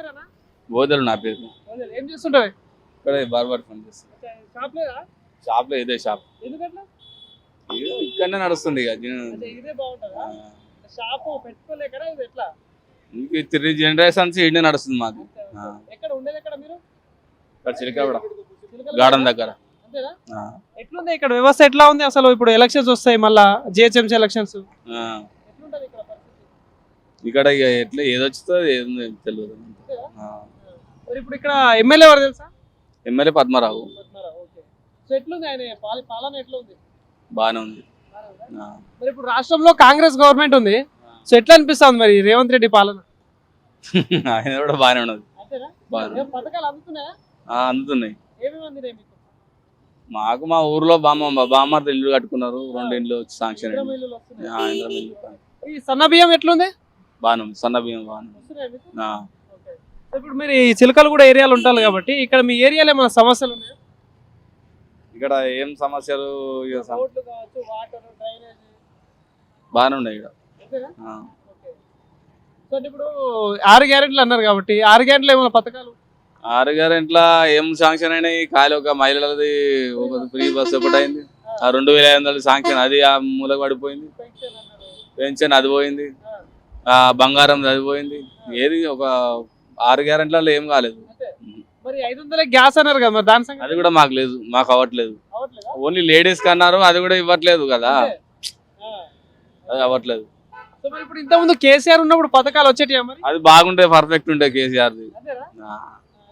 పేరేనా? బోధలు నా పేరు. వదిలేయ్. ఏం చేస్తుంటావు? ఇక్కడ బార్బర్ పని చేస్తాను. షాప్ లేదా? షాప్ లో ఇదే షాప్. ఎందుకట్లా? ఇక్కడనే నడుస్తుంది ఇక. అంటే ఇదే బాగుంటుందా? షాప్ పెట్టుకోలేకరా ఇది ఎట్లా? ఇంక 3 జనరేషన్స్ ఇండియా నడుస్తుంది మాది. ఎక్కడ ఉండేది ఎక్కడ మీరు? ఇక్కడ చిలకడ గార్డెన్ దగ్గర. అంతేనా? ఎట్లుంది ఇక్కడ వ్యవస్థ ఎట్లా ఉంది అసలు? ఇప్పుడు ఎలక్షన్స్ వస్తాయి మళ్ళా జిహెచ్ఎంసీ ఎలక్షన్స్. ఎట్లుంటది ఇక్కడ పరిస్థితి? ఇక్కడ ఇక ఎట్లా ఏదొచ్చుతో ఏదో తెలియదు. మరి ఇప్పుడు ఇక్కడ ఎమ్మెల్యే ఎవరు తెలుసా? ఎమ్మెల్యే పద్మారావు. ఓకే. సో ఎట్లుంది ఆయన పాలన ఎట్లుంది? బాగానే ఉంది. మరి ఇప్పుడు రాష్ట్రంలో కాంగ్రెస్ గవర్నమెంట్ ఉంది. సో ఎట్లా అనిపిస్తుంది మరి రేవంత్ రెడ్డి పాలన? ఆయన కూడా బాగానే ఉన్నది. పథకాలు అందుతున్నాయా? అందుతున్నాయి. ఏమేమి అందినాయి మీకు? మాకు మా ఊర్లో బామ్మర్ది ఇల్లు కట్టుకున్నారు. 2 ఇల్లు వచ్చి శాంక్షన్. ఈ సన్న బియ్యం ఎట్లుంది? బాగానే ఉంది. సన్న బియ్యం బాగానే. ఇప్పుడు మీరు ఈ చిలకలు కూడా ఏరియాలు ఉంటారు కాబట్టి ఇక్కడ మీ ఏరియాలో ఏమైనా సమస్యలు ఉన్నాయా? ఇక్కడ ఏం సమస్యలు బాగానే ఉన్నాయి ఇక్కడ. ఇప్పుడు 6 గ్యారెంటీలు అన్నారు కాబట్టి 6 గ్యారెంటీలు ఏమైనా పథకాలు? 6 గ్యారెంటీల ఏం శాంక్షన్ అయినాయి? ఖాళీ ఒక మహిళలది ఒక ఫ్రీ బస్ ఒకటి అయింది. 2500 శాంక్షన్, అది ఆ మూలకు పడిపోయింది. పెన్షన్ అది పోయింది. బంగారం అది పోయింది. ఏది ఒక 6 గ్యారెంటీలలో ఏం కాలేదు. మరి 500 గ్యాస్ అన్నారు కదా, మరి దాని సంగతి? అది కూడా మాకు లేదు, మాకు అవ్వట్లేదు. ఓన్లీ లేడీస్ కి అన్నారు, అది కూడా ఇవ్వట్లేదు కదా. అది అవ్వట్లేదు. ఇప్పుడు ఇంత ముందు కేసీఆర్ ఉన్నప్పుడు పథకాలు వచ్చేటియా మరి? అది బాగుంటే పర్ఫెక్ట్ ఉంటే కేసీఆర్ది.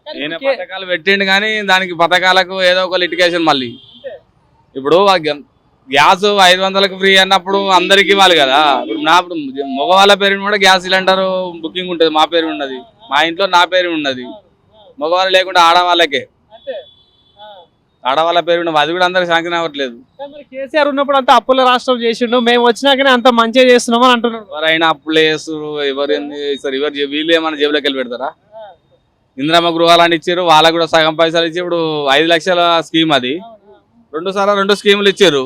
నేను పథకాలు పెట్టిండు కానీ దానికి పథకాలకు ఏదో ఒక లిటిగేషన్ మళ్ళీ. ఇప్పుడు గ్యాస్ 500కి ఫ్రీ అన్నప్పుడు అందరికి ఇవ్వాలి కదా. ఇప్పుడు మగవాళ్ళ పేరు కూడా గ్యాస్ సిలిండర్ బుకింగ్ ఉంటుంది, మా పేరు ఉన్నది. మా ఇంట్లో నా పేరు ఉన్నది. మగవాళ్ళు లేకుండా ఆడవాళ్ళకే, ఆడవాళ్ళ పేరు ఉన్నది. అది కూడా అందరికి శాంక్షన్ అవ్వట్లేదు. కేసీఆర్ ఉన్నప్పుడు అంతా అప్పుల రాష్ట్రం చేసిండు, మేము వచ్చినాకనే అంత మంచిగా చేస్తున్నాం అని అంటున్నారు. ఎవరైనా అప్పులు చేస్తారు, ఎవరు వీళ్ళు ఏమైనా జేబులోకి వెళ్ళి పెడతారా? ఇందిరమ్మ గృహాలని ఇచ్చారు, వాళ్ళకు కూడా సగం పైసలు ఇచ్చి ఇప్పుడు 5 లక్షల స్కీమ్, అది 2 సార్లు 2 స్కీములు ఇచ్చారు.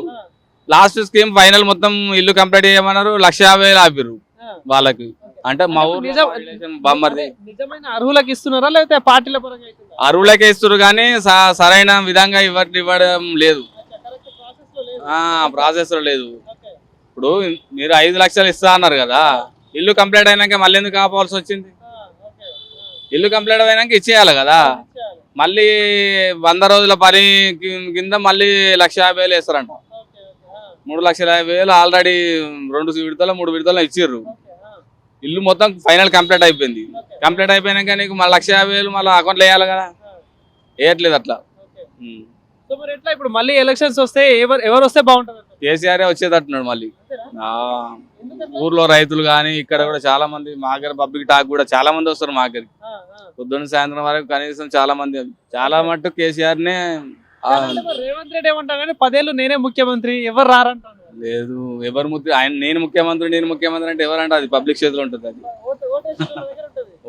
లాస్ట్ స్కీమ్ ఫైనల్ మొత్తం ఇల్లు కంప్లీట్ చేయమన్నారు, 1,50,000 ఆపిరు వాళ్ళకి. అంటే మా ఊరు బామ్మర్ది నిజమైన అర్హులకు ఇస్తున్నారా లేకపోతే పార్టీల పరంగా? అర్హులకే ఇస్తారు కానీ సరైన విధంగా ఇవ్వడం లేదు, ప్రాసెస్ లో లేదు. ఇప్పుడు మీరు 5 లక్షలు ఇస్తా అన్నారు కదా, ఇల్లు కంప్లీట్ అయినాక మళ్ళీ ఎందుకు ఆపాల్సి వచ్చింది? ఇల్లు కంప్లీట్ అయినాక ఇచ్చేయాలి కదా. మళ్ళీ 100 రోజుల పని కింద మళ్ళీ 1,50,000 వేస్తారంట. 3,50,000 ఆల్రెడీ 2 విడతలు 3 విడతలు ఇచ్చిర్రు. ఇల్లు మొత్తం ఫైనల్ కంప్లీట్ అయిపోయింది. కంప్లీట్ అయిపోయినాక నీకు మళ్ళీ 1,50,000 మళ్ళీ అకౌంట్లో వేయాలి కదా, వేయట్లేదు అట్లా. ఎట్లా ఇప్పుడు మళ్ళీ ఎలక్షన్స్ వస్తే ఎవరు వస్తే బాగుంటుంది? కేసీఆర్ వచ్చేటట్టున్నాడు మళ్ళీ. ఊర్లో రైతులు కానీ ఇక్కడ కూడా చాలా మంది మా దగ్గర పబ్లిక్ టాక్ కూడా చాలా మంది వస్తారు మా దగ్గరికి. పొద్దున్న సాయంత్రం వరకు కనీసం చాలా మంది, చాలా మట్టు కేసీఆర్ నే. రేవంత్ రెడ్డి ఏమంటారు? 10 ఏళ్ళు నేనే ముఖ్యమంత్రి, ఎవరు రారంటారు. లేదు, ఎవరు ఆయన నేను ముఖ్యమంత్రి అంటే ఎవరంటే అది పబ్లిక్ చేతిలో ఉంటుంది. అది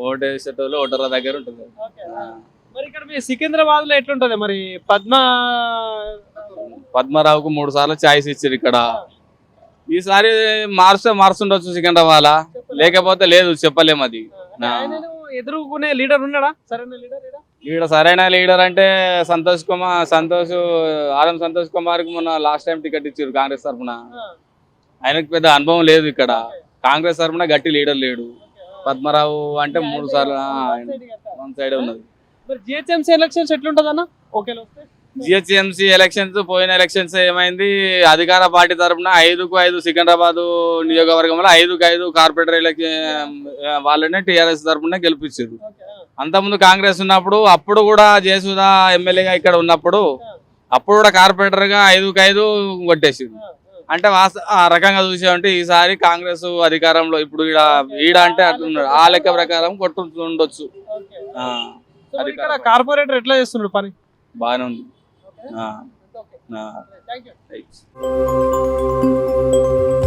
ఓటేసేటోళ్ళు ఓటర్ల దగ్గర ఉంటుంది. మరి ఇక్కడ మీ సికింద్రాబాద్ లో ఎట్లుంటది మరి? పద్మారావుకు 3 సార్లు ఛాయిస్ ఇచ్చారు ఇక్కడ. ఈసారి మారుస్తుండొచ్చు సికింద్రాబాద్, లేకపోతే లేదు, చెప్పలేము. అది ఎదుర్కొనే లీడర్ ఉన్నాడా? సరైన లీడర్ సరైన లీడర్ అంటే ఆరం సంతోష్ కుమార్ కి మొన్న లాస్ట్ టైం టికెట్ ఇచ్చారు కాంగ్రెస్ తరఫున. ఆయనకు పెద్ద అనుభవం లేదు ఇక్కడ. కాంగ్రెస్ తరఫున గట్టి లీడర్ లేడు. పద్మారావు అంటే 3 సార్లు వన్ సైడ్ ఉన్నది. జిహెచ్ఎంసీ ఎలక్షన్స్ ఎట్లుంటది అన్న? జిహెచ్ఎంసీ ఎలక్షన్స్ పోయిన ఎలక్షన్స్ ఏమైంది, అధికార పార్టీ తరఫున 5కు 5 సికింద్రాబాద్ నియోజకవర్గంలో 5కు 5 కార్పొరేటర్ వాళ్ళనే టీఆర్ఎస్ తరఫున గెలిపించారు. అంతకుముందు కాంగ్రెస్ ఉన్నప్పుడు, అప్పుడు కూడా జయసుధా ఎమ్మెల్యేగా ఇక్కడ ఉన్నప్పుడు, అప్పుడు కూడా కార్పొరేటర్ గా 5కు 5 కొట్టేసారు. అంటే ఆ రకంగా చూసామంటే ఈసారి కాంగ్రెస్ అధికారంలో ఇప్పుడు ఈడ అంటే అట్లున్నాడు. ఆ లెక్క ప్రకారం కొట్టుండొచ్చు. కార్పొరేటర్ ఎట్లా చేస్తున్నాడు పని? బాగానే ఉంది. Thank you.